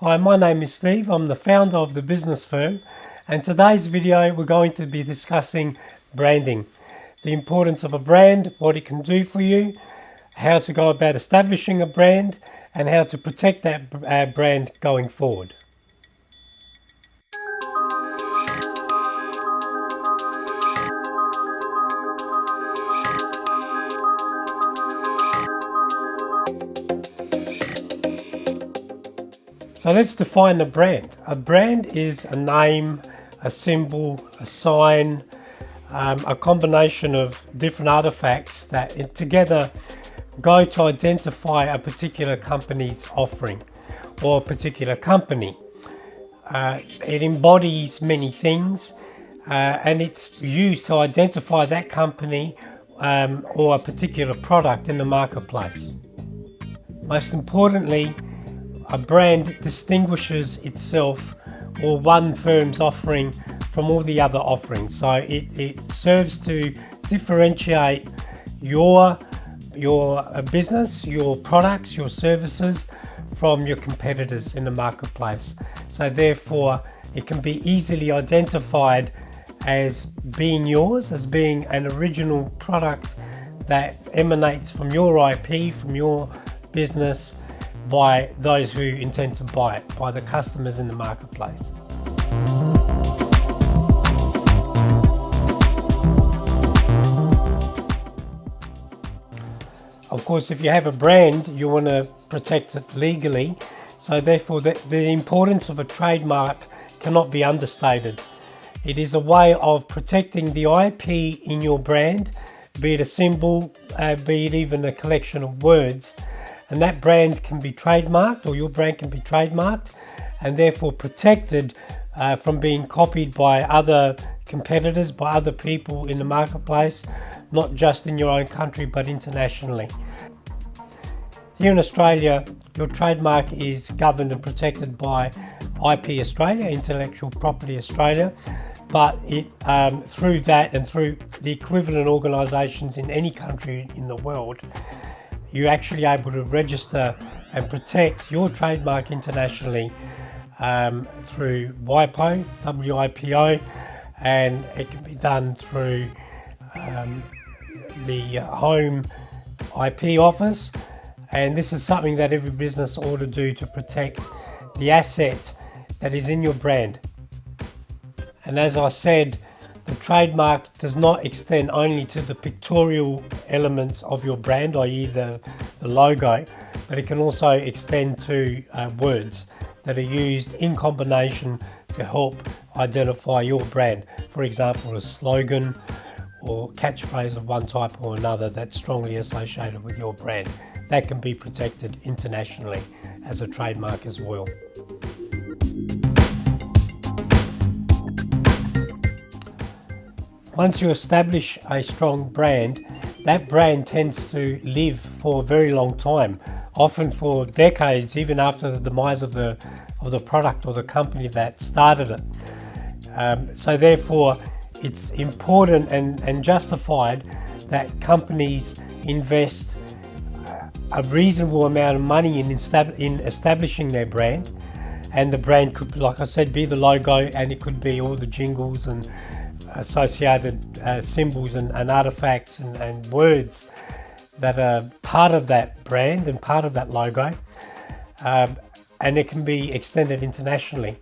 Hi, my name is Steve. I'm the founder of the business firm, and today's video we're going to be discussing branding, the importance of a brand, what it can do for you, how to go about establishing a brand, and how to protect that brand going forward. So let's define a brand. A brand is a name, a symbol, a sign, a combination of different artifacts that together go to identify a particular company's offering or a particular company. It embodies many things and it's used to identify that company or a particular product in the marketplace. Most importantly, a brand distinguishes itself or one firm's offering from all the other offerings. So it serves to differentiate your business, your products, your services from your competitors in the marketplace. So therefore, it can be easily identified as being yours, as being an original product that emanates from your IP, from your business, by those who intend to buy it, by the customers in the marketplace. Of course, if you have a brand, you want to protect it legally. So therefore, the importance of a trademark cannot be understated. It is a way of protecting the IP in your brand, be it a symbol, be it even a collection of words. And that brand can be trademarked, or your brand can be trademarked, and therefore protected from being copied by other competitors, by other people in the marketplace, not just in your own country, but internationally. Here in Australia, your trademark is governed and protected by IP Australia, Intellectual Property Australia, but through that and through the equivalent organisations in any country in the world, you're actually able to register and protect your trademark internationally through WIPO, WIPO, and it can be done through the Home IP Office. And this is something that every business ought to do to protect the asset that is in your brand. And as I said, the trademark does not extend only to the pictorial elements of your brand, i.e. the logo, but it can also extend to words that are used in combination to help identify your brand. For example, a slogan or catchphrase of one type or another that's strongly associated with your brand. That can be protected internationally as a trademark as well. Once you establish a strong brand, that brand tends to live for a very long time, often for decades, even after the demise of the product or the company that started it. So therefore, it's important and justified that companies invest a reasonable amount of money in establishing their brand. And the brand could, like I said, be the logo, and it could be all the jingles and associated symbols and artifacts and words that are part of that brand and part of that logo, and it can be extended internationally.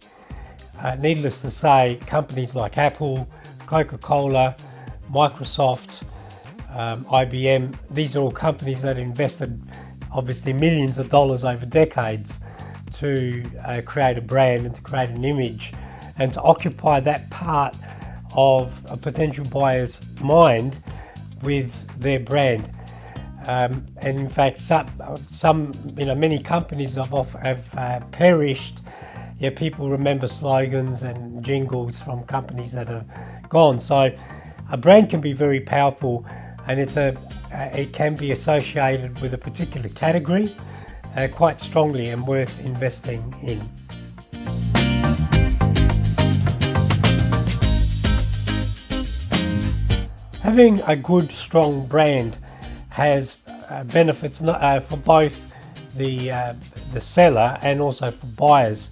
Needless to say, companies like Apple, Coca-Cola, Microsoft, IBM, these are all companies that invested obviously millions of dollars over decades to create a brand and to create an image and to occupy that part of a potential buyer's mind with their brand. And in fact, many companies have perished. Yeah, people remember slogans and jingles from companies that have gone. So a brand can be very powerful, and it can be associated with a particular category quite strongly and worth investing in. Having a good, strong brand has benefits for both the seller and also for buyers.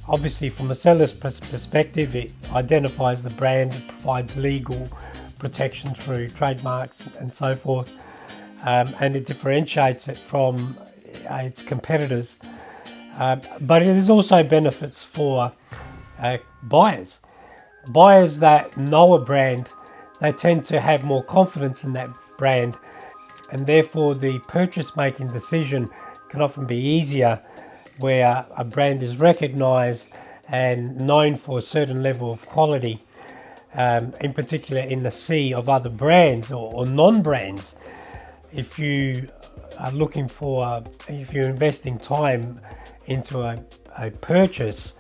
Obviously, from a seller's perspective, it identifies the brand, it provides legal protection through trademarks and so forth, and it differentiates it from its competitors. But it is also benefits for buyers. Buyers that know a brand, they tend to have more confidence in that brand, and therefore the purchase-making decision can often be easier where a brand is recognised and known for a certain level of quality, in particular in the sea of other brands or non-brands. If you are looking for, if you're investing time into a purchase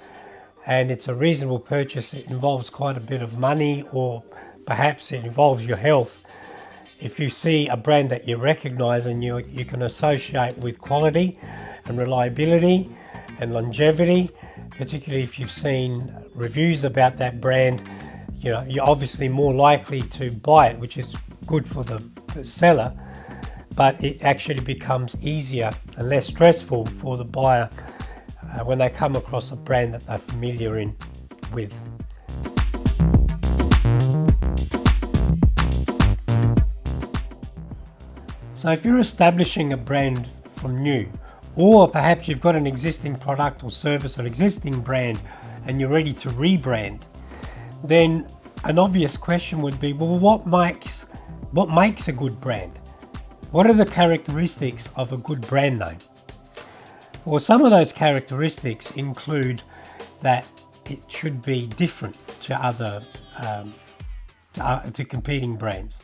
and it's a reasonable purchase, it involves quite a bit of money or perhaps it involves your health. If you see a brand that you recognise and you can associate with quality and reliability and longevity, particularly if you've seen reviews about that brand, you're obviously more likely to buy it, which is good for the seller, but it actually becomes easier and less stressful for the buyer when they come across a brand that they're familiar with. So if you're establishing a brand from new, or perhaps you've got an existing product or service or existing brand and you're ready to rebrand, then an obvious question would be, well, what makes a good brand? What are the characteristics of a good brand name? Well, some of those characteristics include that it should be different to other to competing brands.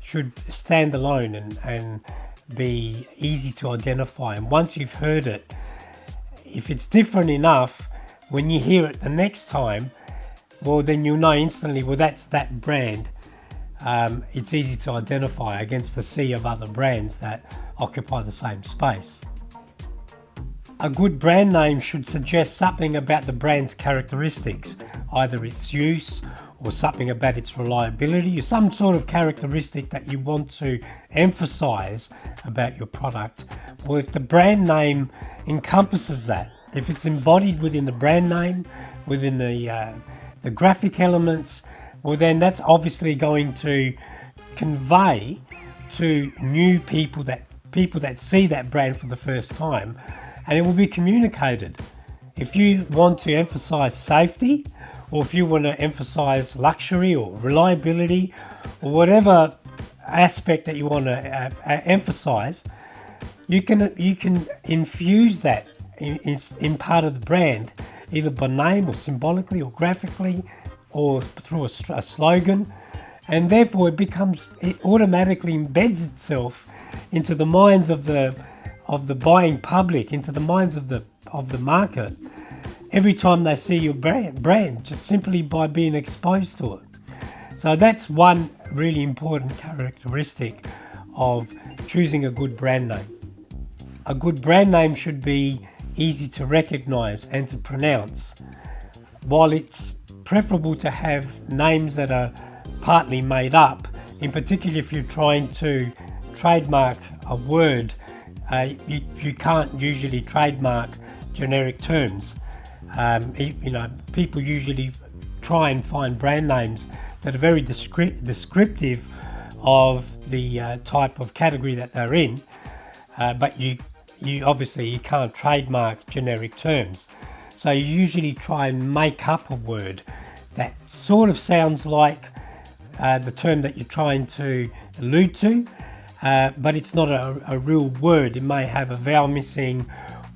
Should stand alone and be easy to identify. And once you've heard it, if it's different enough, when you hear it the next time, well, then you'll know instantly, well, that's that brand. It's easy to identify against the sea of other brands that occupy the same space. A good brand name should suggest something about the brand's characteristics, either its use or something about its reliability, or some sort of characteristic that you want to emphasize about your product. Well, if the brand name encompasses that, if it's embodied within the brand name, within the graphic elements, well, then that's obviously going to convey to new people that see that brand for the first time, and it will be communicated. If you want to emphasize safety, or if you want to emphasize luxury or reliability, or whatever aspect that you want to emphasize, you can infuse that in part of the brand, either by name or symbolically or graphically or through a slogan, and therefore it automatically embeds itself into the minds of the buying public, into the minds of the market, every time they see your brand, just simply by being exposed to it. So that's one really important characteristic of choosing a good brand name. A good brand name should be easy to recognize and to pronounce. While it's preferable to have names that are partly made up, in particular if you're trying to trademark a word, you can't usually trademark generic terms. People usually try and find brand names that are very descriptive of the type of category that they're in, but you obviously can't trademark generic terms. So you usually try and make up a word that sort of sounds like the term that you're trying to allude to, but it's not a real word. It may have a vowel missing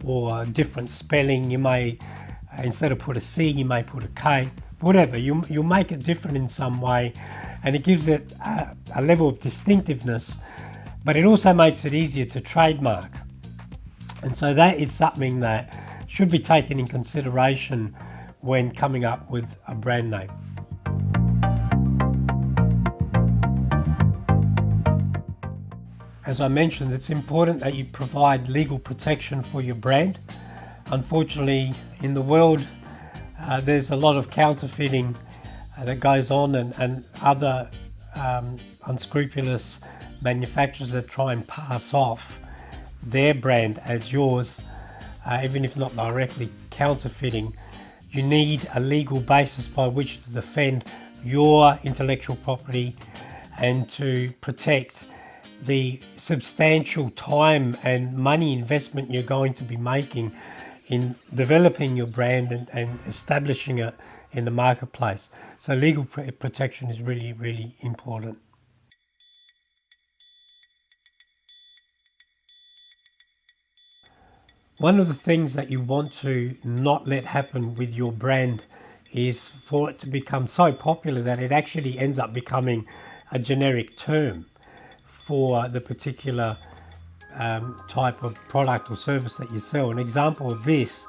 or a different spelling. You may, instead of put a C, you may put a K, whatever. You'll make it different in some way, and it gives it a level of distinctiveness, but it also makes it easier to trademark. And so that is something that should be taken in consideration when coming up with a brand name. As I mentioned, it's important that you provide legal protection for your brand. Unfortunately, in the world, there's a lot of counterfeiting that goes on, and other unscrupulous manufacturers that try and pass off their brand as yours, even if not directly counterfeiting, you need a legal basis by which to defend your intellectual property and to protect the substantial time and money investment you're going to be making in developing your brand and establishing it in the marketplace. So legal protection is really, really important. One of the things that you want to not let happen with your brand is for it to become so popular that it actually ends up becoming a generic term for the particular type of product or service that you sell. An example of this,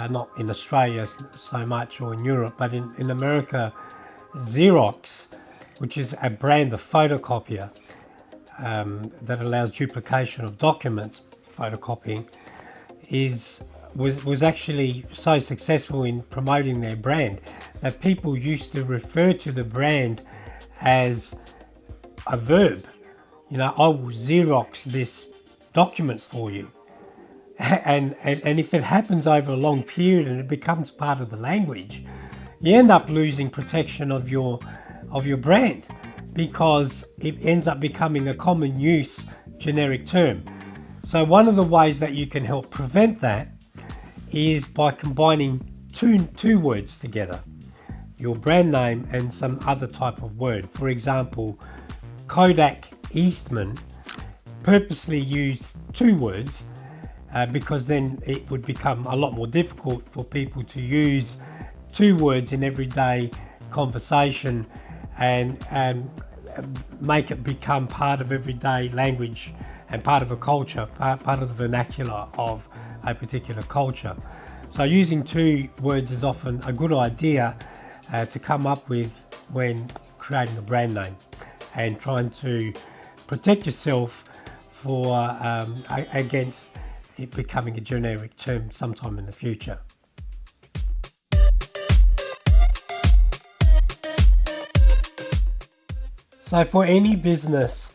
not in Australia so much or in Europe, but in America, Xerox, which is a brand of photocopier that allows duplication of documents, photocopying, was actually so successful in promoting their brand that people used to refer to the brand as a verb. You know, I will Xerox this document for you. And if it happens over a long period and it becomes part of the language, you end up losing protection of your brand because it ends up becoming a common use generic term. So one of the ways that you can help prevent that is by combining two words together, your brand name and some other type of word. For example, Kodak Eastman purposely used two words because then it would become a lot more difficult for people to use two words in everyday conversation and make it become part of everyday language and part of a culture, part of the vernacular of a particular culture. So using two words is often a good idea to come up with when creating a brand name and trying to protect yourself for against it becoming a generic term sometime in the future. So for any business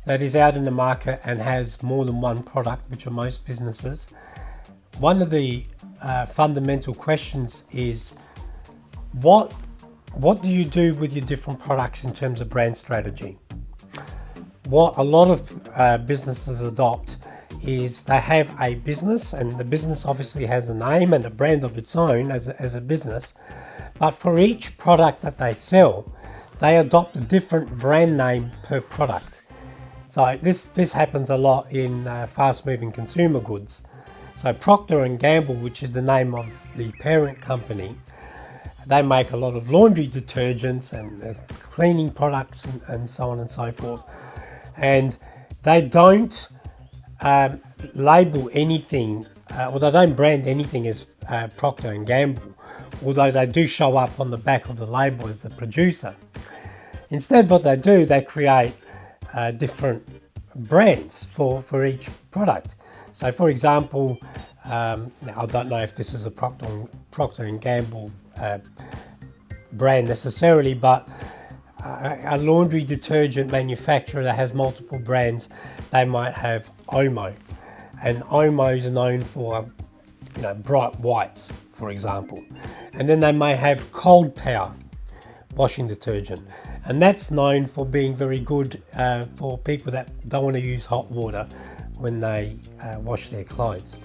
that is out in the market and has more than one product, which are most businesses, one of the fundamental questions is what do you do with your different products in terms of brand strategy? What a lot of businesses adopt is they have a business, and the business obviously has a name and a brand of its own as a business, but for each product that they sell, they adopt a different brand name per product. So this happens a lot in fast-moving consumer goods. So Procter & Gamble, which is the name of the parent company, they make a lot of laundry detergents and cleaning products and so on and so forth. And they don't label anything, or they don't brand anything as Procter & Gamble, although they do show up on the back of the label as the producer. Instead, what they do, they create different brands for each product. So for example, now I don't know if this is a Procter & Gamble brand necessarily, but a laundry detergent manufacturer that has multiple brands, they might have Omo, and Omo is known for bright whites, for example, and then they may have Cold Power washing detergent, and that's known for being very good for people that don't want to use hot water when they wash their clothes.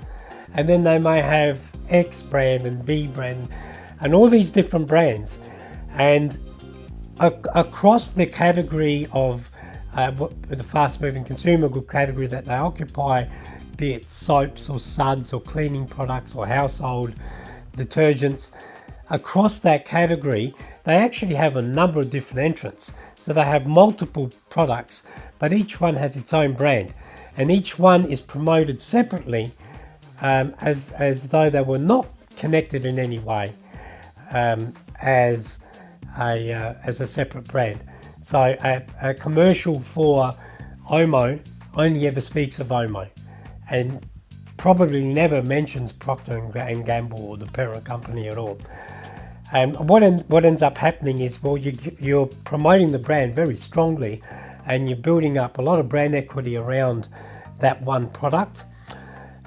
And then they may have X brand and B brand and all these different brands, and across the category of the fast-moving consumer good category that they occupy, be it soaps or suds or cleaning products or household detergents, across that category they actually have a number of different entrants. So they have multiple products, but each one has its own brand, and each one is promoted separately as though they were not connected in any way as a separate brand. So a commercial for Omo only ever speaks of Omo and probably never mentions Procter & Gamble or the parent company at all. And what ends up happening is, well, you're promoting the brand very strongly and you're building up a lot of brand equity around that one product.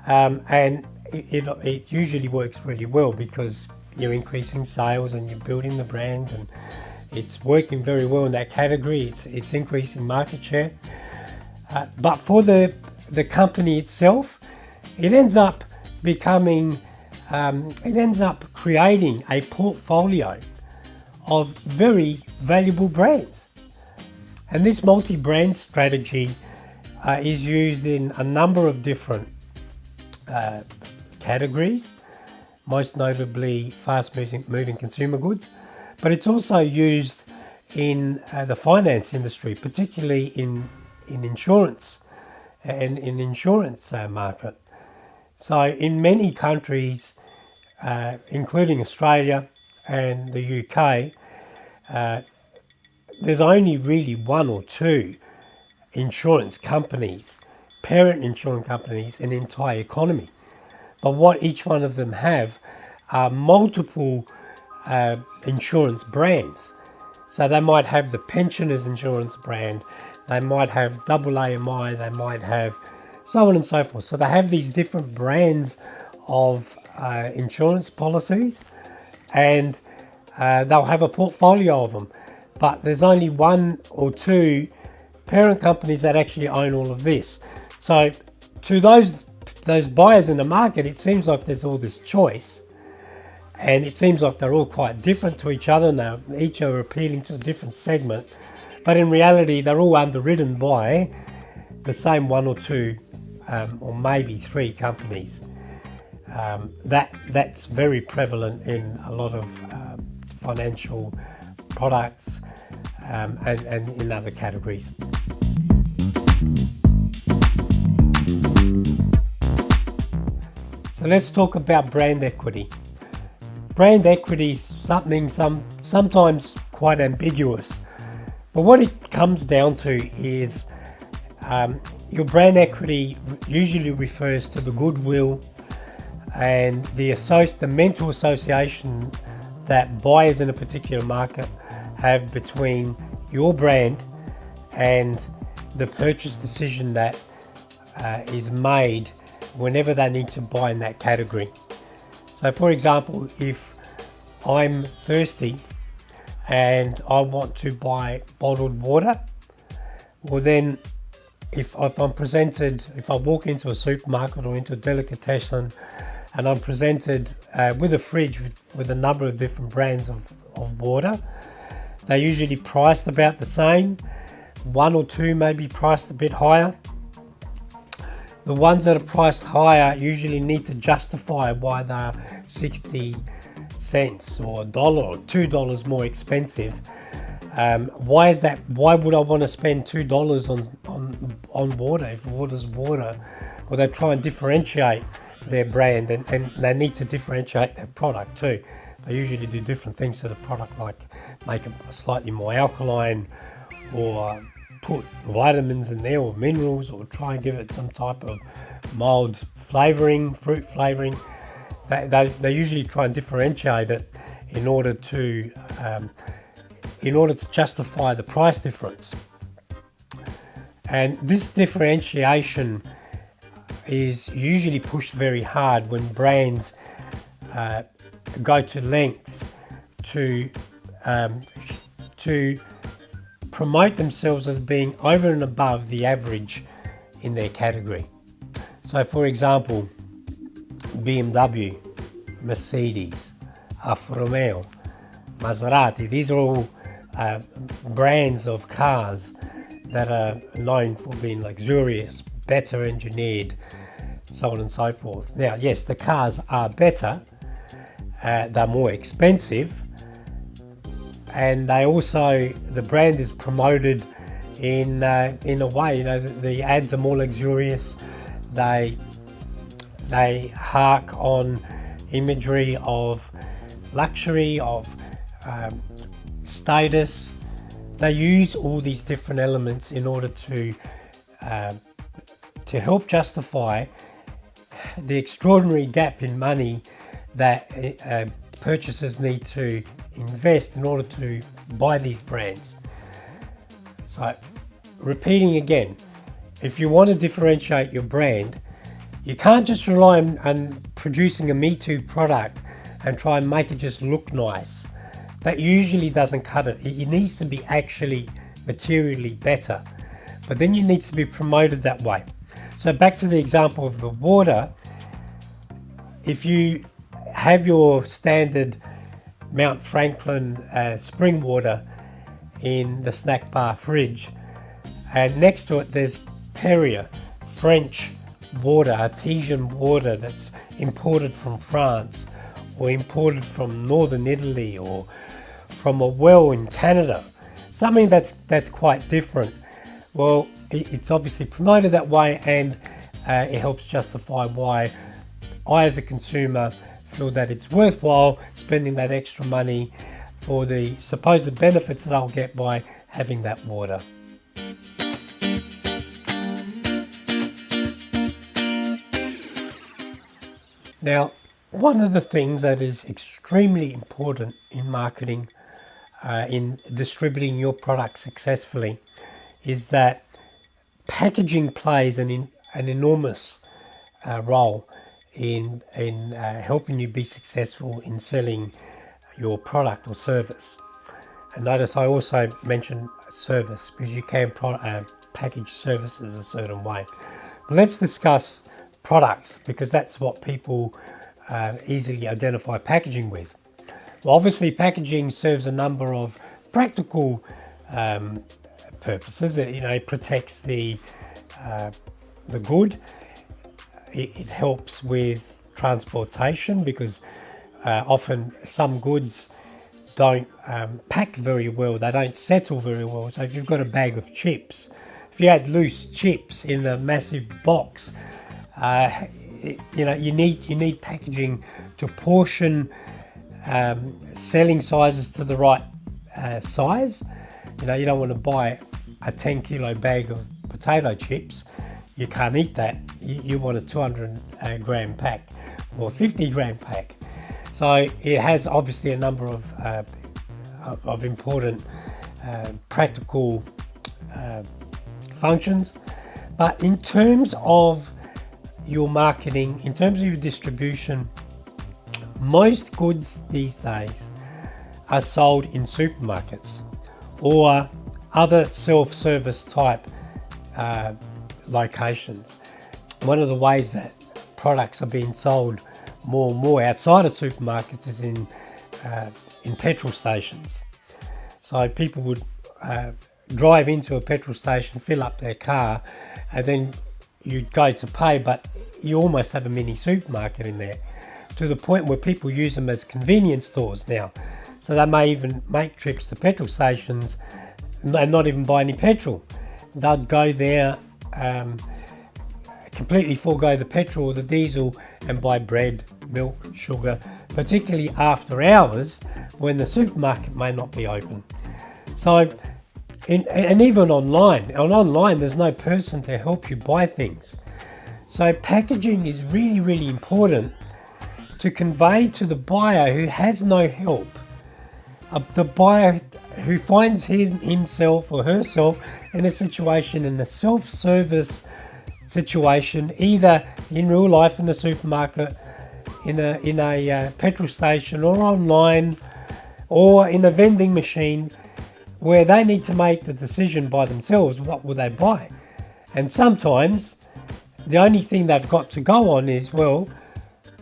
And it usually works really well because you're increasing sales and you're building the brand, and it's working very well in that category. It's increasing market share. But for the company itself, it ends up creating a portfolio of very valuable brands. And this multi-brand strategy is used in a number of different categories, most notably fast-moving consumer goods, but it's also used in the finance industry, particularly in insurance and in insurance market. So in many countries, including Australia and the UK, there's only really one or two insurance companies, parent insurance companies in the entire economy. But what each one of them have are multiple insurance brands. So they might have the pensioners insurance brand, they might have AAMI, they might have so on and so forth. So they have these different brands of insurance policies, and they'll have a portfolio of them. But there's only one or two parent companies that actually own all of this. So to those buyers in the market, it seems like there's all this choice, and it seems like they're all quite different to each other now. Each are appealing to a different segment, but in reality, they're all underwritten by the same one or two, or maybe three companies. That's very prevalent in a lot of financial products and in other categories. So let's talk about brand equity. Brand equity is something sometimes quite ambiguous, but what it comes down to is your brand equity usually refers to the goodwill and the mental association that buyers in a particular market have between your brand and the purchase decision that is made whenever they need to buy in that category. So for example, if I'm thirsty and I want to buy bottled water, well then if I walk into a supermarket or into a delicatessen and I'm presented with a fridge with a number of different brands of water, they're usually priced about the same. One or two may be priced a bit higher. The ones that are priced higher usually need to justify why they're 60 cents or $1 or $2 more expensive. Why is that? Why would I want to spend $2 on water if water's water? Well, they try and differentiate their brand, and they need to differentiate their product too. They usually do different things to the product, like make it slightly more alkaline, or put vitamins in there or minerals, or try and give it some type of mild flavoring, fruit flavoring. They usually try and differentiate it in order to justify the price difference. And this differentiation is usually pushed very hard when brands go to lengths to promote themselves as being over and above the average in their category. So for example, BMW, Mercedes, Alfa Romeo, Maserati, these are all brands of cars that are known for being luxurious, better engineered, so on and so forth. Now, yes, the cars are better, they're more expensive, and the brand is promoted in a way, the ads are more luxurious. They hark on imagery of luxury, of status. They use all these different elements in order to help justify the extraordinary gap in money that purchasers need to invest in order to buy these brands. So, repeating again, if you want to differentiate your brand, You can't just rely on producing a Me Too product and try and make it just look nice. That usually doesn't cut it. It needs to be actually materially better, but then it needs to be promoted that way. So back to the example of the water, if you have your standard Mount Franklin spring water in the snack bar fridge, and next to it there's Perrier French water, artesian water that's imported from France or imported from northern Italy or from a well in Canada, something that's quite different. Well, it's obviously promoted that way, and it helps justify why I as a consumer feel that it's worthwhile spending that extra money for the supposed benefits that I'll get by having that water. Now, one of the things that is extremely important in marketing, in distributing your product successfully, is that packaging plays an enormous role in helping you be successful in selling your product or service. And notice I also mentioned service, because you can package services a certain way. But let's discuss products, because that's what people easily identify packaging with. Well, obviously packaging serves a number of practical purposes. It protects the good. It helps with transportation, because often some goods don't pack very well, they don't settle very well. So if you've got a bag of chips, if you had loose chips in a massive box, you need packaging to portion selling sizes to the right size. You don't want to buy a 10 kilo bag of potato chips. You can't eat that. You want a 200 gram pack or 50 gram pack. So it has obviously a number of important practical functions. But in terms of your marketing, in terms of your distribution, most goods these days are sold in supermarkets or other self-service type locations. One of the ways that products are being sold more and more outside of supermarkets is in petrol stations. So people would drive into a petrol station, fill up their car, and then you'd go to pay, but you almost have a mini supermarket in there, to the point where people use them as convenience stores now. So they may even make trips to petrol stations and not even buy any petrol. They'll go there, completely forego the petrol or the diesel, and buy bread, milk, sugar, particularly after hours when the supermarket may not be open. So, and even online there's no person to help you buy things. So packaging is really, really important to convey to the buyer who has no help, the buyer who finds himself or herself in a self-service situation, either in real life in the supermarket, in a petrol station, or online, or in a vending machine, where they need to make the decision by themselves, what will they buy? And sometimes the only thing they've got to go on is, well,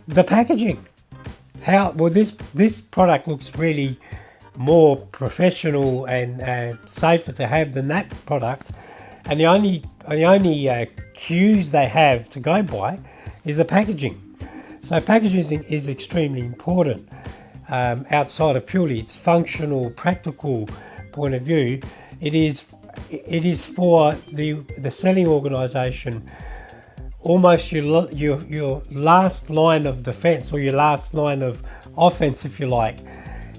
the packaging. This product looks really more professional and safer to have than that product, and the only cues they have to go by is the packaging. So packaging is extremely important outside of purely its functional, practical point of view. It is for the selling organisation almost your last line of defence, or your last line of offence, if you like,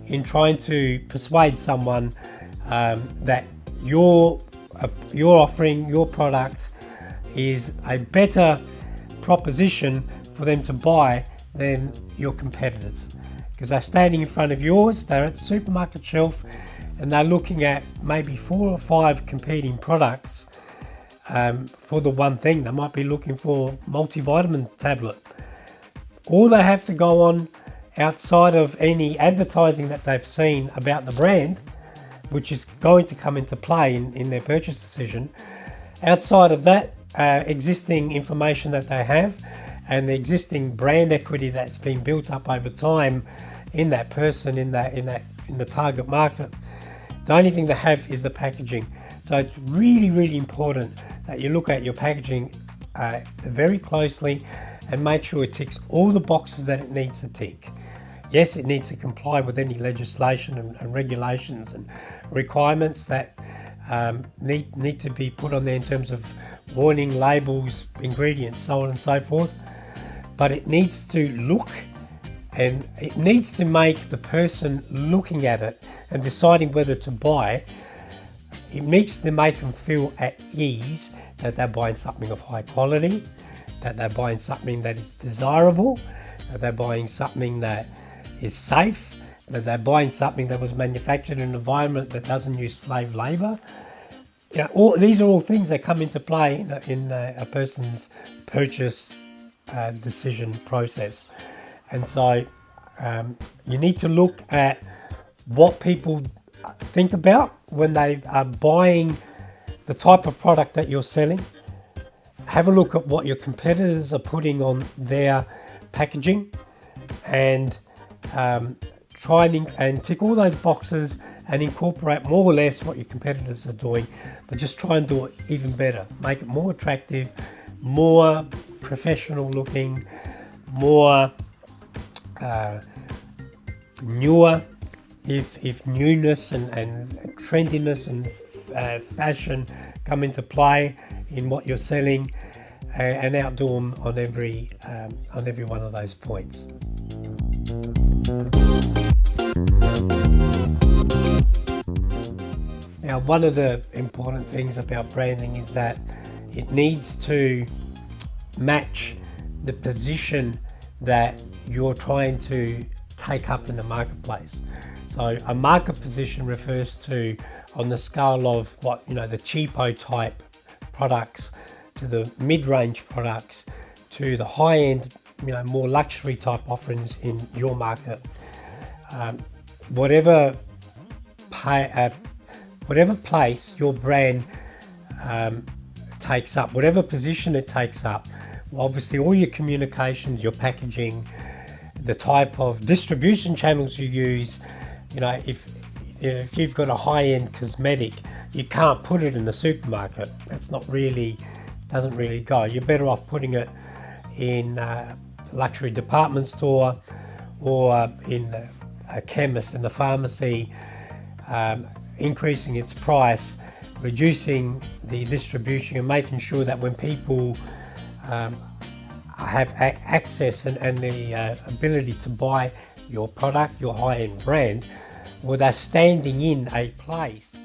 in trying to persuade someone that your offering, your product, is a better proposition for them to buy than your competitors, because they're standing in front of yours, they're at the supermarket shelf, and they're looking at maybe 4 or 5 competing products, for the one thing. They might be looking for multivitamin tablet. All they have to go on outside of any advertising that they've seen about the brand, which is going to come into play in their purchase decision. Outside of that, existing information that they have and the existing brand equity that's been built up over time in that person, in the target market, the only thing they have is the packaging. So it's really, really important that you look at your packaging very closely and make sure it ticks all the boxes that it needs to tick. Yes, it needs to comply with any legislation and regulations and requirements that need to be put on there in terms of warning, labels, ingredients, so on and so forth. But it needs to look, and it needs to make the person looking at it and deciding whether to buy, it needs to make them feel at ease that they're buying something of high quality, that they're buying something that is desirable, that they're buying something that is safe, that they're buying something that was manufactured in an environment that doesn't use slave labor. These are all things that come into play in a person's purchase decision process. And so you need to look at what people think about when they are buying the type of product that you're selling. Have a look at what your competitors are putting on their packaging, and try and tick all those boxes and incorporate more or less what your competitors are doing, but just try and do it even better. Make it more attractive, more professional looking, more newer, if newness and trendiness and fashion come into play in what you're selling, and outdo them on every one of those points. Now, one of the important things about branding is that it needs to match the position that you're trying to take up in the marketplace. So a market position refers to, on the scale of the cheapo type products to the mid-range products to the high-end, more luxury type offerings in your market. Whatever place your brand takes up, whatever position it takes up, obviously all your communications, your packaging, the type of distribution channels you use. If you've got a high-end cosmetic, you can't put it in the supermarket. Doesn't really go. You're better off putting it in a luxury department store or in a chemist and a pharmacy, increasing its price, reducing the distribution, and making sure that when people have access and the ability to buy your product, your high-end brand, well, they're standing in a place